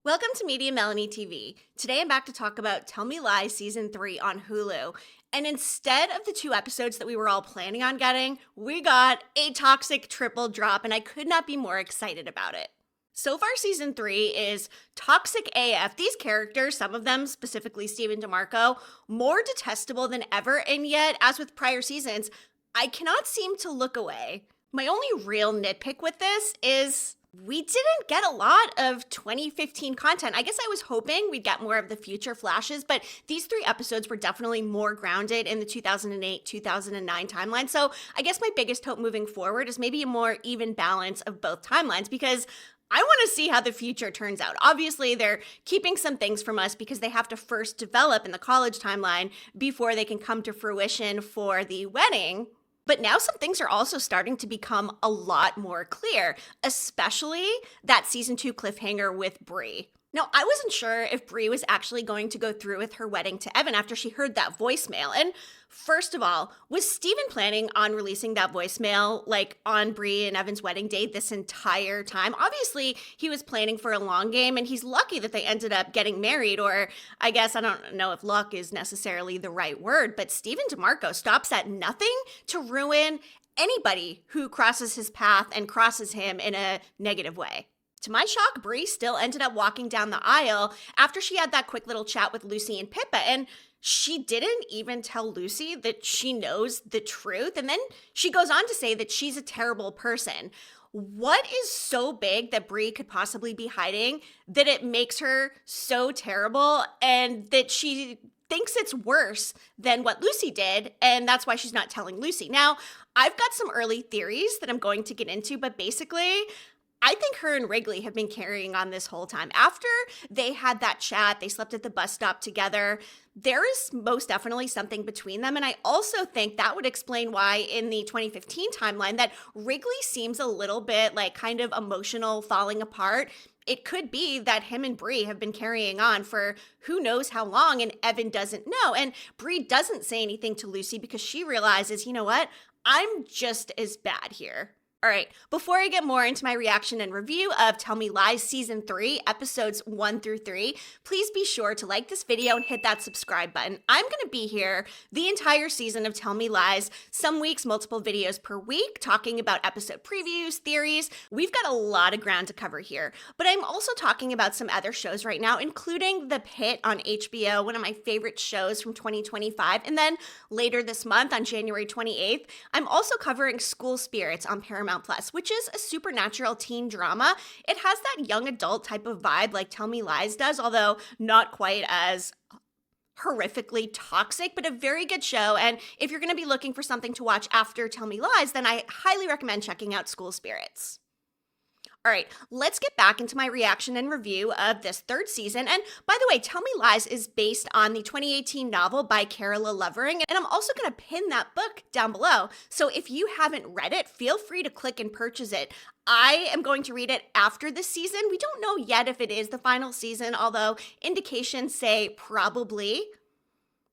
Welcome to Media Melanie TV. Today I'm back to talk about Tell Me Lies Season 3 on Hulu. And instead of the 2 episodes that we were all planning on getting, we got a toxic triple drop, and I could not be more excited about it. So far, Season 3 is toxic AF. These characters, some of them, specifically Stephen DeMarco, more detestable than ever, and yet, as with prior seasons, I cannot seem to look away. My only real nitpick with this is we didn't get a lot of 2015 content. I guess I was hoping we'd get more of the future flashes, but these 3 episodes were definitely more grounded in the 2008-2009 timeline. So I guess my biggest hope moving forward is maybe a more even balance of both timelines, because I want to see how the future turns out. Obviously, they're keeping some things from us because they have to first develop in the college timeline before they can come to fruition for the wedding. But now some things are also starting to become a lot more clear, especially that season 2 cliffhanger with Bree. Now, I wasn't sure if Bree was actually going to go through with her wedding to Evan after she heard that voicemail. And first of all, was Stephen planning on releasing that voicemail like on Bree and Evan's wedding day this entire time? Obviously, he was planning for a long game, and he's lucky that they ended up getting married, or I guess I don't know if luck is necessarily the right word, but Stephen DeMarco stops at nothing to ruin anybody who crosses his path and crosses him in a negative way. To my shock, Bree still ended up walking down the aisle after she had that quick little chat with Lucy and Pippa, and she didn't even tell Lucy that she knows the truth, and then she goes on to say that she's a terrible person. What is so big that Bree could possibly be hiding that it makes her so terrible, and that she thinks it's worse than what Lucy did, and that's why she's not telling Lucy? Now, I've got some early theories that I'm going to get into, but basically, I think her and Wrigley have been carrying on this whole time. After they had that chat, they slept at the bus stop together, there is most definitely something between them. And I also think that would explain why in the 2015 timeline that Wrigley seems a little bit like kind of emotional, falling apart. It could be that him and Bree have been carrying on for who knows how long, and Evan doesn't know. And Bree doesn't say anything to Lucy because she realizes, you know what? I'm just as bad here. All right, before I get more into my reaction and review of Tell Me Lies Season 3, Episodes 1 through 3, please be sure to like this video and hit that subscribe button. I'm going to be here the entire season of Tell Me Lies, some weeks, multiple videos per week, talking about episode previews, theories. We've got a lot of ground to cover here, but I'm also talking about some other shows right now, including The Pit on HBO, one of my favorite shows from 2025, and then later this month on January 28th, I'm also covering School Spirits on Paramount Plus, which is a supernatural teen drama. It has that young adult type of vibe like Tell Me Lies does, although not quite as horrifically toxic, but a very good show. And if you're going to be looking for something to watch after Tell Me Lies, then I highly recommend checking out School Spirits. All right, let's get back into my reaction and review of this 3rd season. And by the way, Tell Me Lies is based on the 2018 novel by Carola Lovering, and I'm also going to pin that book down below. So if you haven't read it, feel free to click and purchase it. I am going to read it after this season. We don't know yet if it is the final season, although indications say probably.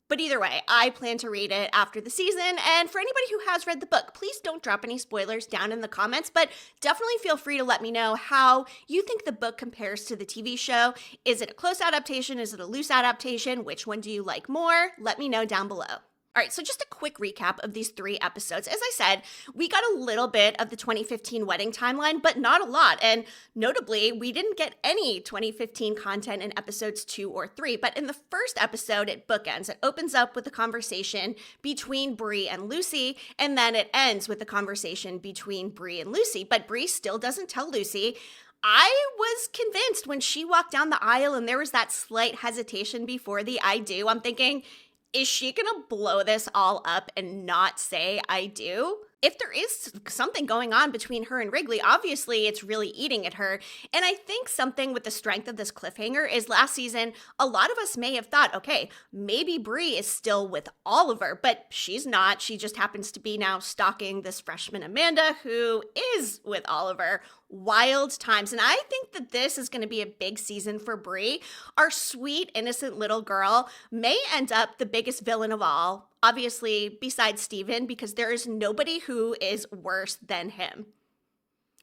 But either way, I plan to read it after the season, and for anybody who has read the book, please don't drop any spoilers down in the comments, but definitely feel free to let me know how you think the book compares to the TV show. Is it a close adaptation? Is it a loose adaptation? Which one do you like more? Let me know down below. All right, so just a quick recap of these 3 episodes. As I said, we got a little bit of the 2015 wedding timeline, but not a lot. And notably, we didn't get any 2015 content in episodes 2 or 3. But in the first episode, it bookends. It opens up with a conversation between Bree and Lucy, and then it ends with a conversation between Bree and Lucy. But Bree still doesn't tell Lucy. I was convinced when she walked down the aisle and there was that slight hesitation before the I do. I'm thinking, is she gonna blow this all up and not say I do? If there is something going on between her and Wrigley, obviously it's really eating at her. And I think something with the strength of this cliffhanger is last season, a lot of us may have thought, okay, maybe Bree is still with Oliver, but she's not. She just happens to be now stalking this freshman Amanda who is with Oliver. Wild times. And I think that this is going to be a big season for Bree. Our sweet, innocent little girl may end up the biggest villain of all, obviously, besides Stephen, because there is nobody who is worse than him.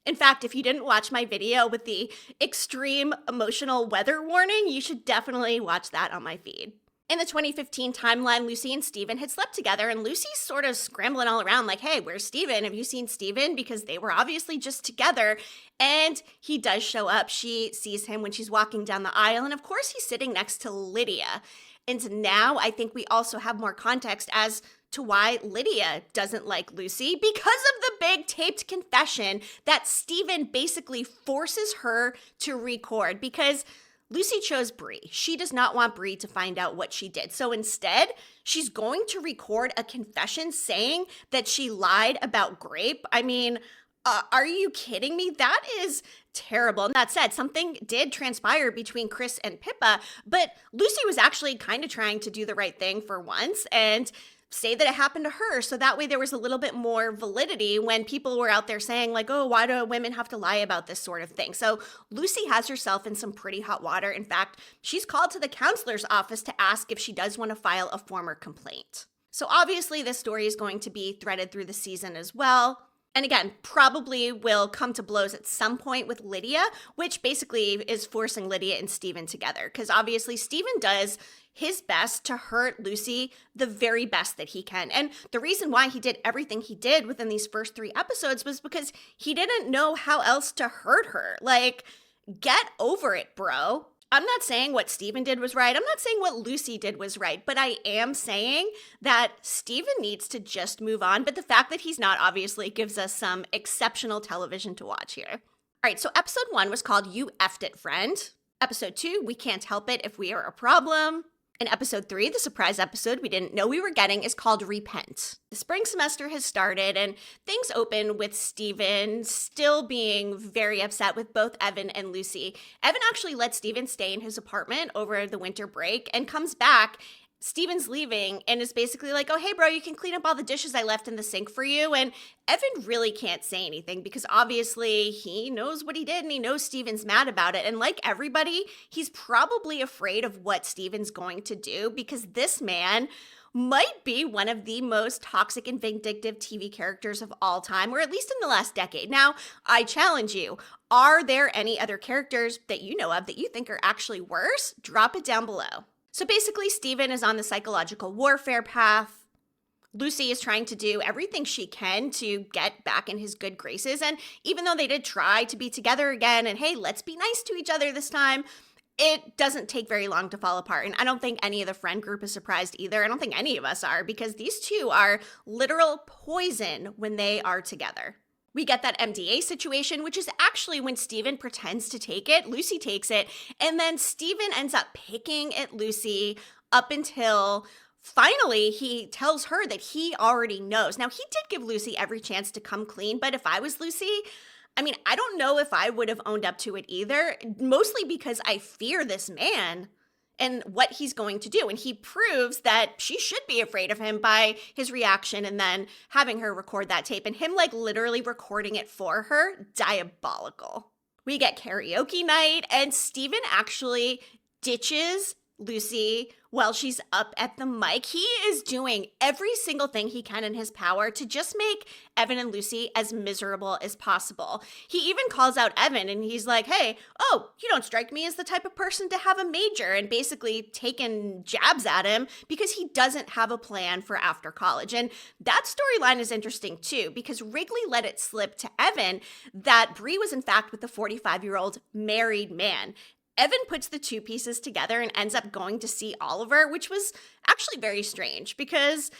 In fact, if you didn't watch my video with the extreme emotional weather warning, you should definitely watch that on my feed. In the 2015 timeline, Lucy and Stephen had slept together, and Lucy's sort of scrambling all around like, hey, where's Stephen? Have you seen Stephen? Because they were obviously just together. And he does show up. She sees him when she's walking down the aisle, and of course he's sitting next to Lydia. And now I think we also have more context as to why Lydia doesn't like Lucy, because of the big taped confession that Stephen basically forces her to record, because Lucy chose Bri. She does not want Bri to find out what she did. So instead, she's going to record a confession saying that she lied about Grape. I mean, are you kidding me? That is terrible. And that said, something did transpire between Chris and Pippa, but Lucy was actually kind of trying to do the right thing for once and say that it happened to her. So that way there was a little bit more validity when people were out there saying like, oh, why do women have to lie about this sort of thing? So Lucy has herself in some pretty hot water. In fact, she's called to the counselor's office to ask if she does want to file a former complaint. So obviously this story is going to be threaded through the season as well. And again, probably will come to blows at some point with Lydia, which basically is forcing Lydia and Stephen together. Because obviously Stephen does his best to hurt Lucy the very best that he can. And the reason why he did everything he did within these first 3 episodes was because he didn't know how else to hurt her. Like, get over it, bro. I'm not saying what Stephen did was right. I'm not saying what Lucy did was right, but I am saying that Stephen needs to just move on. But the fact that he's not obviously gives us some exceptional television to watch here. All right, so episode 1 was called You Effed It, Friend. Episode 2, We Can't Help It If We Are a Problem. And episode 3, the surprise episode we didn't know we were getting, is called Repent. The spring semester has started and things open with Stephen still being very upset with both Evan and Lucy. Evan actually lets Stephen stay in his apartment over the winter break and comes back. Stephen's leaving and is basically like, oh, hey, bro, you can clean up all the dishes I left in the sink for you. And Evan really can't say anything because obviously he knows what he did and he knows Stephen's mad about it. And like everybody, he's probably afraid of what Stephen's going to do because this man might be one of the most toxic and vindictive TV characters of all time, or at least in the last decade. Now, I challenge you, are there any other characters that you know of that you think are actually worse? Drop it down below. So basically, Stephen is on the psychological warfare path. Lucy is trying to do everything she can to get back in his good graces. And even though they did try to be together again and, hey, let's be nice to each other this time, it doesn't take very long to fall apart. And I don't think any of the friend group is surprised either. I don't think any of us are because these two are literal poison when they are together. We get that MDA situation, which is actually when Stephen pretends to take it, Lucy takes it, and then Stephen ends up picking at Lucy up until finally he tells her that he already knows. Now, he did give Lucy every chance to come clean, but if I was Lucy, I mean, I don't know if I would have owned up to it either, mostly because I fear this man and what he's going to do. And he proves that she should be afraid of him by his reaction and then having her record that tape and him like literally recording it for her. Diabolical. We get karaoke night and Stephen actually ditches Lucy while she's up at the mic. He is doing every single thing he can in his power to just make Evan and Lucy as miserable as possible. He even calls out Evan and he's like, hey, oh, you don't strike me as the type of person to have a major, and basically taking jabs at him because he doesn't have a plan for after college. And that storyline is interesting too, because Wrigley let it slip to Evan that Bri was in fact with a 45-year-old married man. Evan puts the two pieces together and ends up going to see Oliver, which was actually very strange because,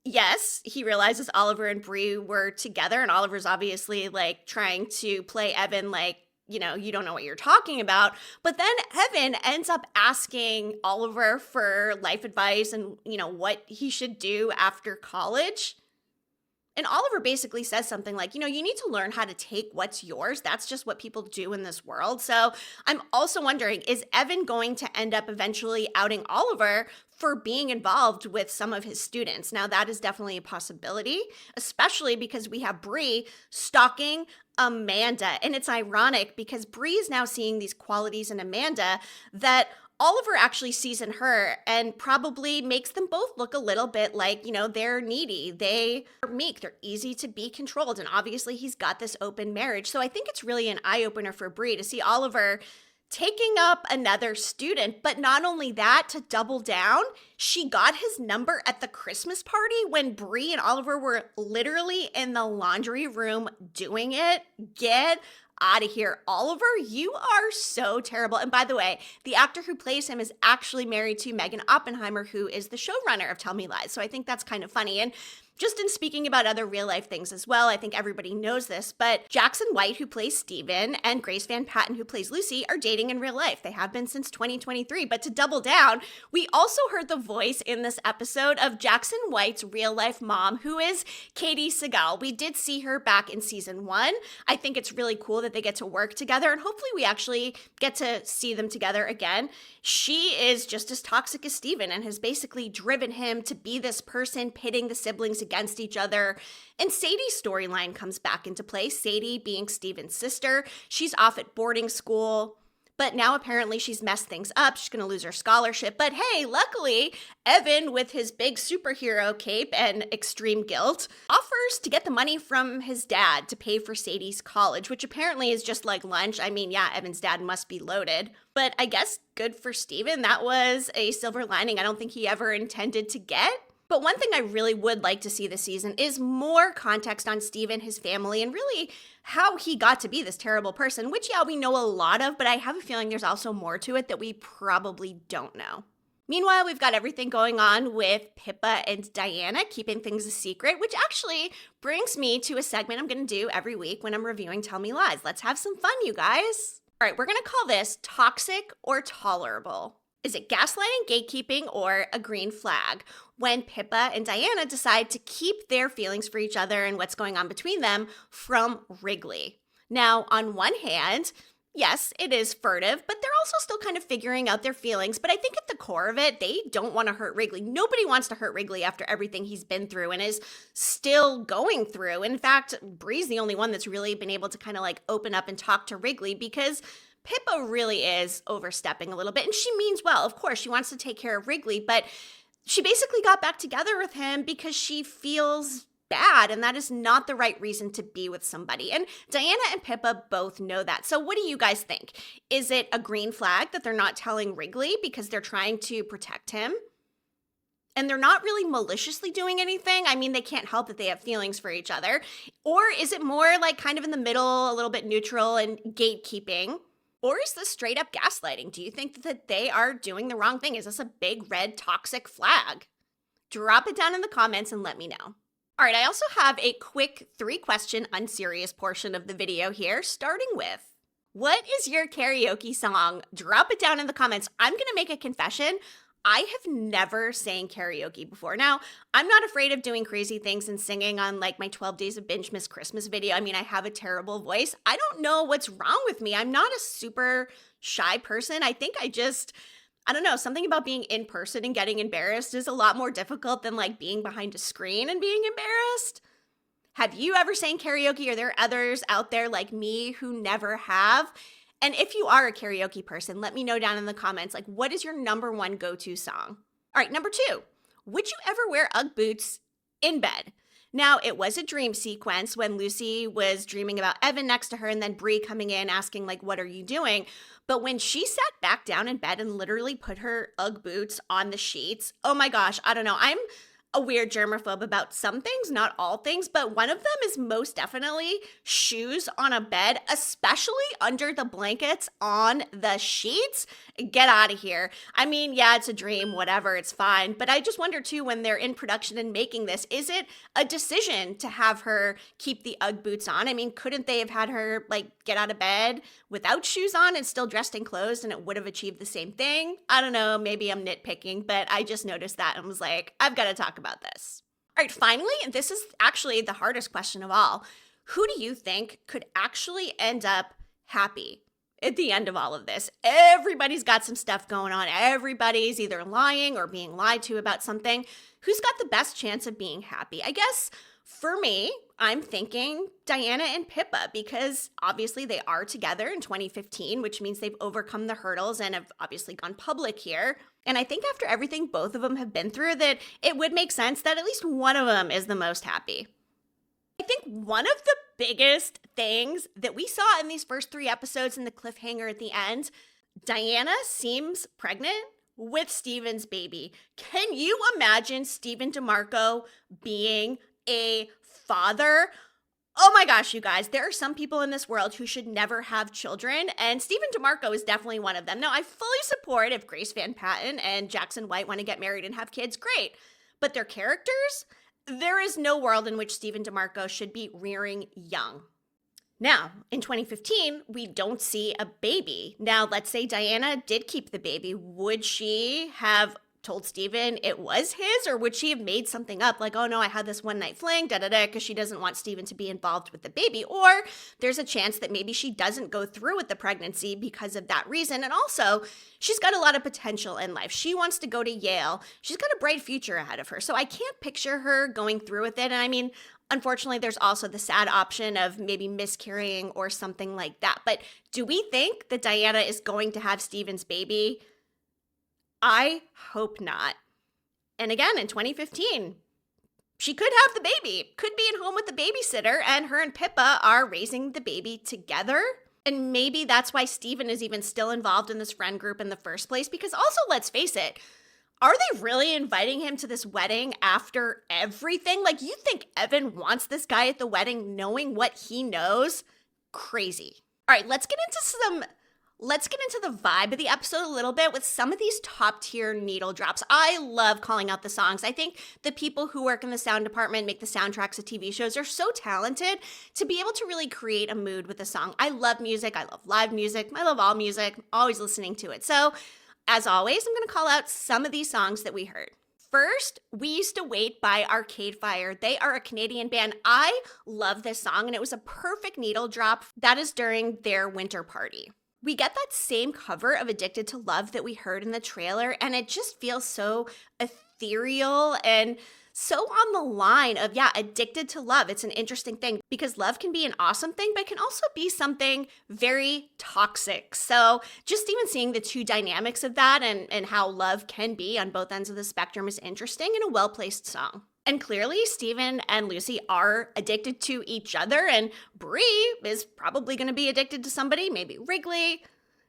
yes, he realizes Oliver and Bri were together and Oliver's obviously like trying to play Evan like, you know, you don't know what you're talking about. But then Evan ends up asking Oliver for life advice and, you know, what he should do after college. And Oliver basically says something like, you know, you need to learn how to take what's yours. That's just what people do in this world. So I'm also wondering, is Evan going to end up eventually outing Oliver for being involved with some of his students? Now, that is definitely a possibility, especially because we have Bri stalking Amanda. And it's ironic because Bri is now seeing these qualities in Amanda that Oliver actually sees in her and probably makes them both look a little bit like, they're needy. They are meek. They're easy to be controlled. And obviously he's got this open marriage. So I think it's really an eye-opener for Bree to see Oliver taking up another student. But not only that, to double down, she got his number at the Christmas party when Bree and Oliver were literally in the laundry room doing it. Get out of here. Oliver, you are so terrible. And by the way, the actor who plays him is actually married to Megan Oppenheimer, who is the showrunner of Tell Me Lies. So I think that's kind of funny. And just in speaking about other real life things as well, I think everybody knows this, but Jackson White, who plays Stephen, and Grace Van Patten, who plays Lucy, are dating in real life. They have been since 2023. But to double down, we also heard the voice in this episode of Jackson White's real life mom, who is Katie Segal. We did see her back in season 1. I think it's really cool that they get to work together, and hopefully we actually get to see them together again. She is just as toxic as Stephen and has basically driven him to be this person pitting the siblings against each other. And Sadie's storyline comes back into play. Sadie being Stephen's sister. She's off at boarding school, but now apparently she's messed things up. She's going to lose her scholarship. But hey, luckily, Evan, with his big superhero cape and extreme guilt, offers to get the money from his dad to pay for Sadie's college, which apparently is just like lunch. I mean, yeah, Evan's dad must be loaded. But I guess good for Stephen. That was a silver lining I don't think he ever intended to get. But one thing I really would like to see this season is more context on Stephen, his family, and really how he got to be this terrible person, which, yeah, we know a lot of, but I have a feeling there's also more to it that we probably don't know. Meanwhile, we've got everything going on with Pippa and Diana keeping things a secret, which actually brings me to a segment I'm going to do every week when I'm reviewing Tell Me Lies. Let's have some fun, you guys. All right, we're going to call this toxic or tolerable. Is it gaslighting, gatekeeping, or a green flag? When Pippa and Diana decide to keep their feelings for each other and what's going on between them from Wrigley. Now, on one hand, yes, it is furtive, but they're also still kind of figuring out their feelings. But I think at the core of it, they don't want to hurt Wrigley. Nobody wants to hurt Wrigley after everything he's been through and is still going through. In fact, Bree's the only one that's really been able to kind of like open up and talk to Wrigley because Pippa really is overstepping a little bit, and she means well. Of course, she wants to take care of Wrigley, but she basically got back together with him because she feels bad, and that is not the right reason to be with somebody. And Diana and Pippa both know that. So what do you guys think? Is it a green flag that they're not telling Wrigley because they're trying to protect him? And they're not really maliciously doing anything. I mean, they can't help that they have feelings for each other. Or is it more like kind of in the middle, a little bit neutral and gatekeeping? Or is this straight up gaslighting? Do you think that they are doing the wrong thing? Is this a big red toxic flag? Drop it down in the comments and let me know. All right, I also have a quick 3-question unserious portion of the video here, starting with, what is your karaoke song? Drop it down in the comments. I'm going to make a confession. I have never sang karaoke before. Now, I'm not afraid of doing crazy things and singing on like my 12 Days of Binge Miss Christmas video. I mean, I have a terrible voice. I don't know what's wrong with me. I'm not a super shy person. I think I don't know, something about being in person and getting embarrassed is a lot more difficult than like being behind a screen and being embarrassed. Have you ever sang karaoke? Are there others out there like me who never have? And if you are a karaoke person, let me know down in the comments, like, what is your number one go-to song? All right, number 2, would you ever wear Ugg boots in bed? Now, it was a dream sequence when Lucy was dreaming about Evan next to her and then Bree coming in asking, like, what are you doing? But when she sat back down in bed and literally put her Ugg boots on the sheets, oh my gosh, I don't know. I'm a weird germaphobe about some things, not all things, but one of them is most definitely shoes on a bed, especially under the blankets on the sheets. Get out of here. I mean, yeah, it's a dream, whatever, it's fine. But I just wonder too, when they're in production and making this, is it a decision to have her keep the Ugg boots on? I mean, couldn't they have had her like get out of bed without shoes on and still dressed in clothes and it would have achieved the same thing? I don't know, maybe I'm nitpicking, but I just noticed that and was like, I've got to talk about this. All right, finally, this is actually the hardest question of all. Who do you think could actually end up happy at the end of all of this? Everybody's got some stuff going on. Everybody's either lying or being lied to about something. Who's got the best chance of being happy? I guess For me, I'm thinking Diana and Pippa because obviously they are together in 2015, which means they've overcome the hurdles and have obviously gone public here. And I think after everything both of them have been through, that it would make sense that at least one of them is the most happy. I think one of the biggest things that we saw in these first 3 episodes in the cliffhanger at the end, Diana seems pregnant with Stephen's baby. Can you imagine Stephen DeMarco being a father? Oh my gosh, you guys, there are some people in this world who should never have children, and Stephen DeMarco is definitely one of them. Now, I fully support if Grace Van Patten and Jackson White want to get married and have kids, great. But their characters, there is no world in which Stephen DeMarco should be rearing young. Now, in 2015, we don't see a baby. Now, let's say Diana did keep the baby. Would she have told Stephen it was his, or would she have made something up like, oh no, I had this one night fling, because she doesn't want Stephen to be involved with the baby? Or there's a chance that maybe she doesn't go through with the pregnancy because of that reason. And also, she's got a lot of potential in life. She wants to go to Yale. She's got a bright future ahead of her. So I can't picture her going through with it. And I mean, unfortunately, there's also the sad option of maybe miscarrying or something like that. But do we think that Diana is going to have Stephen's baby? I hope not. And again, in 2015, she could have the baby, could be at home with the babysitter, and her and Pippa are raising the baby together. And maybe that's why Stephen is even still involved in this friend group in the first place. Because also, let's face it, are they really inviting him to this wedding after everything? Like, you think Evan wants this guy at the wedding knowing what he knows? Crazy. All right, let's get into the vibe of the episode a little bit with some of these top tier needle drops. I love calling out the songs. I think the people who work in the sound department, make the soundtracks of TV shows, are so talented to be able to really create a mood with a song. I love music. I love live music. I love all music. I'm always listening to it. So as always, I'm going to call out some of these songs that we heard. First, We Used to Wait by Arcade Fire. They are a Canadian band. I love this song, and it was a perfect needle drop. That is during their winter party. We get that same cover of Addicted to Love that we heard in the trailer, and it just feels so ethereal and so on the line of, addicted to love. It's an interesting thing because love can be an awesome thing, but it can also be something very toxic. So just even seeing the two dynamics of that and how love can be on both ends of the spectrum is interesting and a well-placed song. And clearly, Stephen and Lucy are addicted to each other, and Bri is probably going to be addicted to somebody, maybe Wrigley,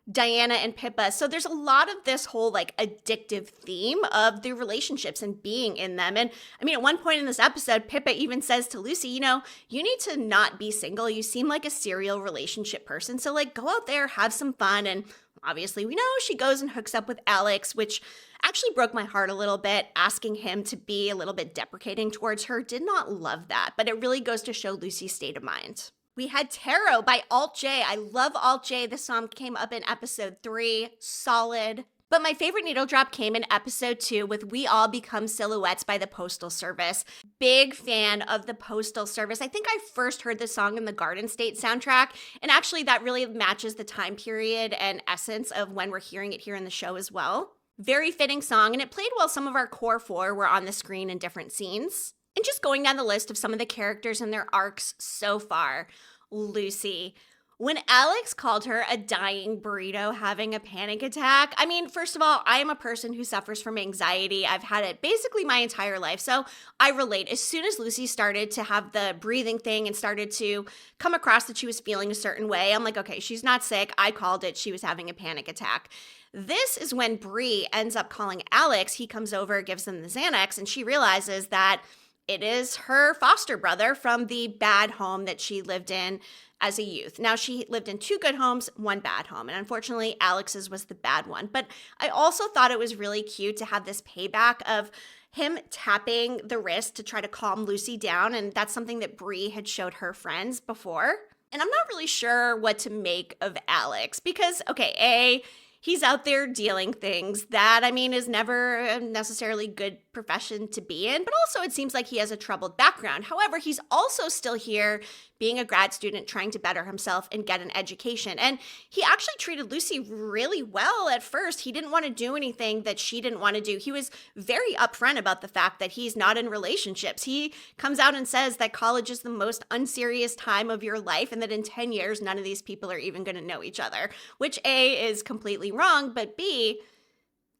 Diana and Pippa. So there's a lot of this whole addictive theme of the relationships and being in them. And I mean, at one point in this episode, Pippa even says to Lucy, you need to not be single. You seem like a serial relationship person. So go out there, have some fun. And obviously we know she goes and hooks up with Alex, which actually broke my heart a little bit. Asking him to be a little bit deprecating towards her, did not love that. But it really goes to show Lucy's state of mind. We had Tarot by Alt J. I love Alt J. This song came up in episode 3. Solid. But my favorite needle drop came in episode 2 with We All Become Silhouettes by the Postal Service. Big fan of the Postal Service. I think I first heard this song in the Garden State soundtrack. And actually that really matches the time period and essence of when we're hearing it here in the show as well. Very fitting song, and it played while some of our core 4 were on the screen in different scenes. And just going down the list of some of the characters and their arcs so far. Lucy. When Alex called her a dying burrito having a panic attack, I mean, first of all, I am a person who suffers from anxiety. I've had it basically my entire life, so I relate. As soon as Lucy started to have the breathing thing and started to come across that she was feeling a certain way, I'm like, okay, she's not sick. I called it. She was having a panic attack. This is when Bri ends up calling Alex. He comes over, gives them the Xanax, and she realizes that it is her foster brother from the bad home that she lived in as a youth. Now, she lived in 2 good homes, 1 bad home, and unfortunately, Alex's was the bad one. But I also thought it was really cute to have this payback of him tapping the wrist to try to calm Lucy down, and that's something that Bri had showed her friends before. And I'm not really sure what to make of Alex because, okay, he's out there dealing things that, I mean, is never a necessarily good profession to be in, but also it seems like he has a troubled background. However, he's also still here being a grad student, trying to better himself and get an education. And he actually treated Lucy really well at first. He didn't want to do anything that she didn't want to do. He was very upfront about the fact that he's not in relationships. He comes out and says that college is the most unserious time of your life and that in 10 years, none of these people are even going to know each other, which A, is completely wrong, but B,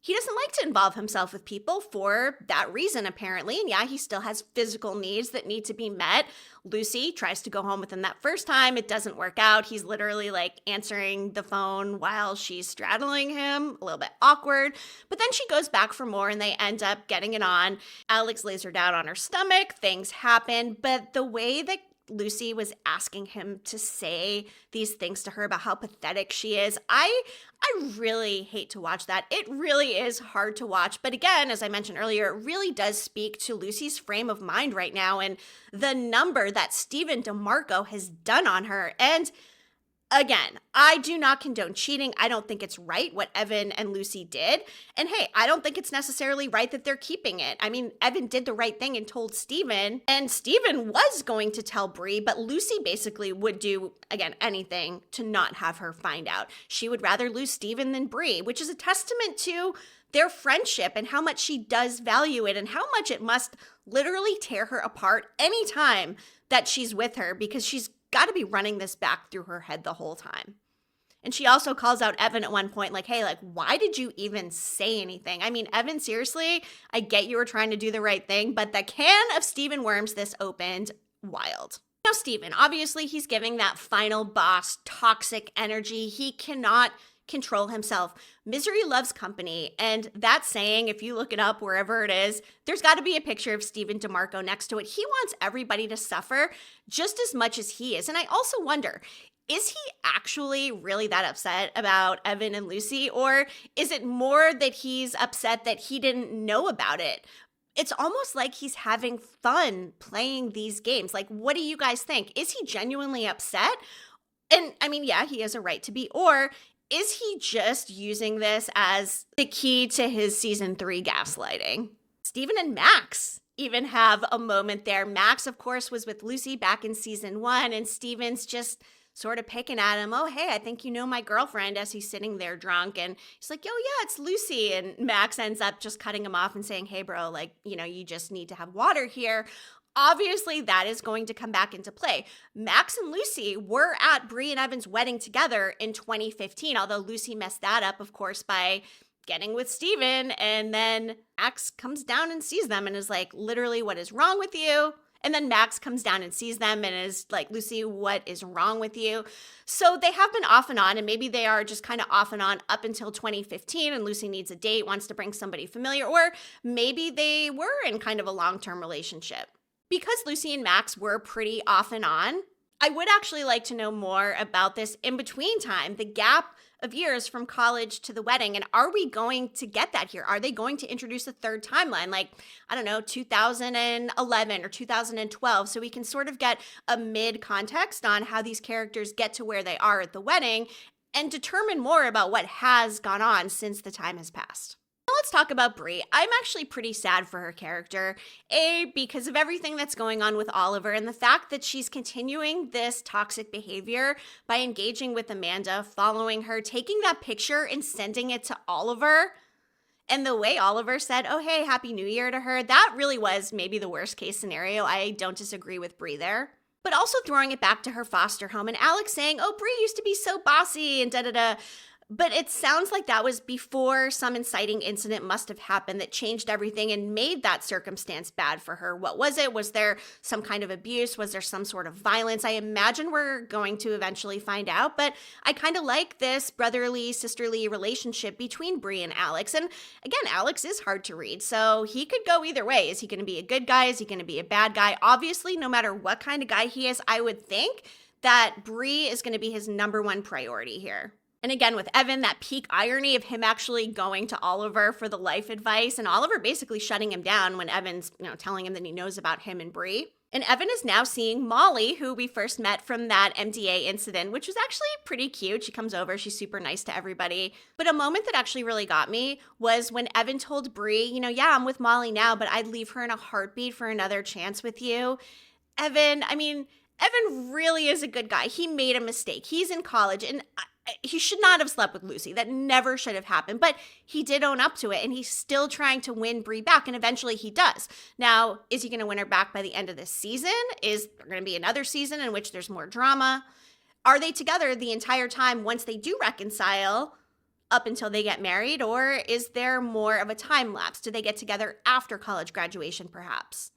he doesn't like to involve himself with people for that reason, apparently. And yeah, he still has physical needs that need to be met. Lucy tries to go home with him that first time. It doesn't work out. He's literally like answering the phone while she's straddling him. A little bit awkward. But then she goes back for more and they end up getting it on. Alex lays her down on her stomach. Things happen. But the way that Lucy was asking him to say these things to her about how pathetic she is, I really hate to watch that. It really is hard to watch. But again, as I mentioned earlier, it really does speak to Lucy's frame of mind right now and the number that Stephen DeMarco has done on her. And again, I do not condone cheating. I don't think it's right what Evan and Lucy did. And hey, I don't think it's necessarily right that they're keeping it. I mean, Evan did the right thing and told Stephen, and Stephen was going to tell Bree, but Lucy basically would do, again, anything to not have her find out. She would rather lose Stephen than Bree, which is a testament to their friendship and how much she does value it and how much it must literally tear her apart anytime that she's with her because she's got to be running this back through her head the whole time. And she also calls out Evan at one point, like, hey, like, why did you even say anything? I mean, Evan, seriously, I get you were trying to do the right thing, but the can of Stephen Worms this opened, wild. Now, Stephen, obviously, he's giving that final boss toxic energy. He cannot control himself. Misery loves company. And that saying, if you look it up wherever it is, there's got to be a picture of Stephen DeMarco next to it. He wants everybody to suffer just as much as he is. And I also wonder, is he actually really that upset about Evan and Lucy? Or is it more that he's upset that he didn't know about it? It's almost like he's having fun playing these games. Like, what do you guys think? Is he genuinely upset? And I mean, yeah, he has a right to be. Or is he just using this as the key to his season 3 gaslighting? Stephen and Max even have a moment there. Max, of course, was with Lucy back in season 1, and Stephen's just sort of picking at him. Oh, hey, I think you know my girlfriend, as he's sitting there drunk. And he's like, oh, yeah, it's Lucy. And Max ends up just cutting him off and saying, hey, bro, like, you know, you just need to have water here. Obviously, that is going to come back into play. Max and Lucy were at Bri and Evan's wedding together in 2015, although Lucy messed that up, of course, by getting with Stephen. And then Max comes down and sees them and is like, literally, what is wrong with you? And then Max comes down and sees them and is like, Lucy, what is wrong with you? So they have been off and on, and maybe they are just kind of off and on up until 2015, and Lucy needs a date, wants to bring somebody familiar, or maybe they were in kind of a long-term relationship. Because Lucy and Max were pretty off and on, I would actually like to know more about this in-between time, the gap of years from college to the wedding. And are we going to get that here? Are they going to introduce a third timeline, like, I don't know, 2011 or 2012, so we can sort of get a mid-context on how these characters get to where they are at the wedding and determine more about what has gone on since the time has passed. Let's talk about Bri. I'm actually pretty sad for her character. A, because of everything that's going on with Oliver and the fact that she's continuing this toxic behavior by engaging with Amanda, following her, taking that picture and sending it to Oliver. And the way Oliver said, oh, hey, Happy New Year to her, that really was maybe the worst case scenario. I don't disagree with Bri there. But also throwing it back to her foster home and Alex saying, oh, Bri used to be so bossy and da-da-da. But it sounds like that was before some inciting incident must have happened that changed everything and made that circumstance bad for her. What was it? Was there some kind of abuse? Was there some sort of violence? I imagine we're going to eventually find out, but I kind of like this brotherly, sisterly relationship between Bri and Alex. And again, Alex is hard to read, so he could go either way. Is he going to be a good guy? Is he going to be a bad guy? Obviously, no matter what kind of guy he is, I would think that Bri is going to be his number one priority here. And again, with Evan, that peak irony of him actually going to Oliver for the life advice and Oliver basically shutting him down when Evan's, telling him that he knows about him and Bri. And Evan is now seeing Molly, who we first met from that MDA incident, which was actually pretty cute. She comes over, she's super nice to everybody. But a moment that actually really got me was when Evan told Bri, yeah, I'm with Molly now, but I'd leave her in a heartbeat for another chance with you. Evan, Evan really is a good guy. He made a mistake. He's in college, and he should not have slept with Lucy. That never should have happened, but he did own up to it, and he's still trying to win Bree back, and eventually he does. Now, is he going to win her back by the end of this season? Is there going to be another season in which there's more drama? Are they together the entire time once they do reconcile up until they get married, or is there more of a time lapse? Do they get together after college graduation, perhaps?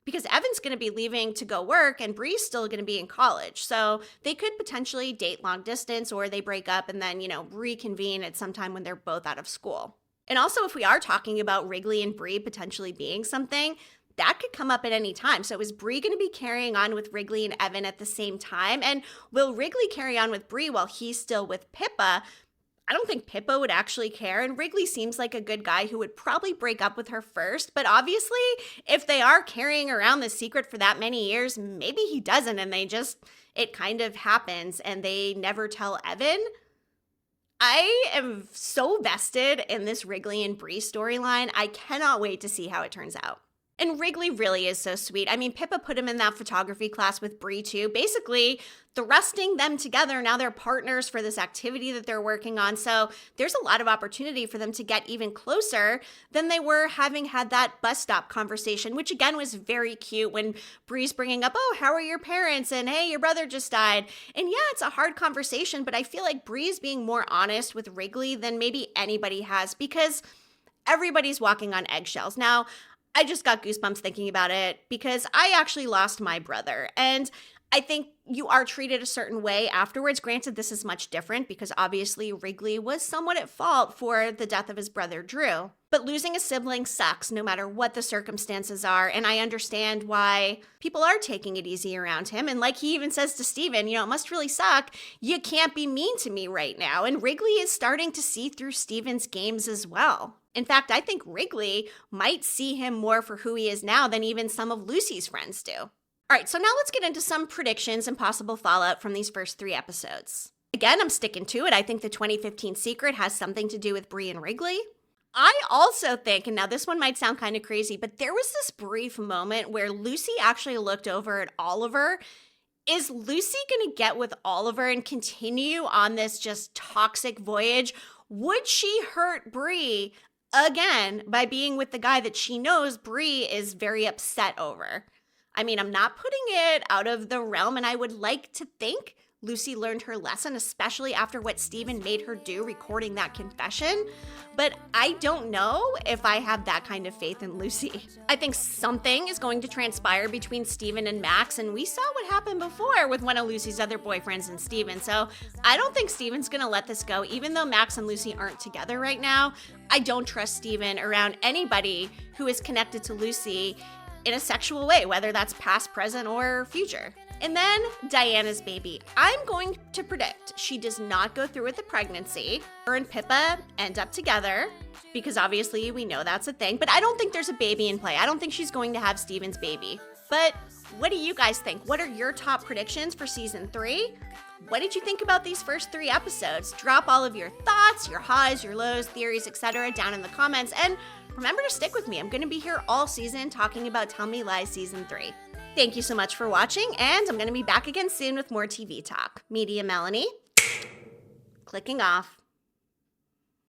Because Evan's going to be leaving to go work and Bree's still going to be in college. So they could potentially date long distance, or they break up and then, reconvene at some time when they're both out of school. And also, if we are talking about Wrigley and Bree potentially being something, that could come up at any time. So is Bree going to be carrying on with Wrigley and Evan at the same time? And will Wrigley carry on with Bree while he's still with Pippa? I don't think Pippa would actually care, and Wrigley seems like a good guy who would probably break up with her first, but obviously, if they are carrying around the secret for that many years, maybe he doesn't, and it kind of happens, and they never tell Evan. I am so vested in this Wrigley and Bree storyline. I cannot wait to see how it turns out. And Wrigley really is so sweet. I mean, Pippa put him in that photography class with Bree too. Basically, thrusting them together. Now they're partners for this activity that they're working on. So there's a lot of opportunity for them to get even closer than they were having had that bus stop conversation, which again was very cute when Bree's bringing up, oh, how are your parents? And hey, your brother just died. And yeah, it's a hard conversation, but I feel like Bree's being more honest with Wrigley than maybe anybody has, because everybody's walking on eggshells. Now, I just got goosebumps thinking about it because I actually lost my brother, and I think you are treated a certain way afterwards. Granted, this is much different because obviously Wrigley was somewhat at fault for the death of his brother Drew. But losing a sibling sucks no matter what the circumstances are, and I understand why people are taking it easy around him. And like he even says to Stephen, it must really suck. You can't be mean to me right now. And Wrigley is starting to see through Stephen's games as well. In fact, I think Wrigley might see him more for who he is now than even some of Lucy's friends do. All right, so now let's get into some predictions and possible fallout from these first 3 episodes. Again, I'm sticking to it. I think the 2015 secret has something to do with Bri and Wrigley. I also think, and now this one might sound kind of crazy, but there was this brief moment where Lucy actually looked over at Oliver. Is Lucy going to get with Oliver and continue on this just toxic voyage? Would she hurt Bri again by being with the guy that she knows Bri is very upset over? I mean, I'm not putting it out of the realm, and I would like to think Lucy learned her lesson, especially after what Stephen made her do recording that confession. But I don't know if I have that kind of faith in Lucy. I think something is going to transpire between Stephen and Max, and we saw what happened before with one of Lucy's other boyfriends and Stephen. So I don't think Stephen's gonna let this go, even though Max and Lucy aren't together right now. I don't trust Stephen around anybody who is connected to Lucy in a sexual way, whether that's past, present, or future. And then Diana's baby. I'm going to predict she does not go through with the pregnancy. Her and Pippa end up together because obviously we know that's a thing, but I don't think there's a baby in play. I don't think she's going to have Stephen's baby. But what do you guys think? What are your top predictions for season 3? What did you think about these first 3 episodes? Drop all of your thoughts, your highs, your lows, theories, etc. down in the comments. And remember to stick with me. I'm going to be here all season talking about Tell Me Lies season 3. Thank you so much for watching, and I'm going to be back again soon with more TV talk. Media Melanie, clicking off.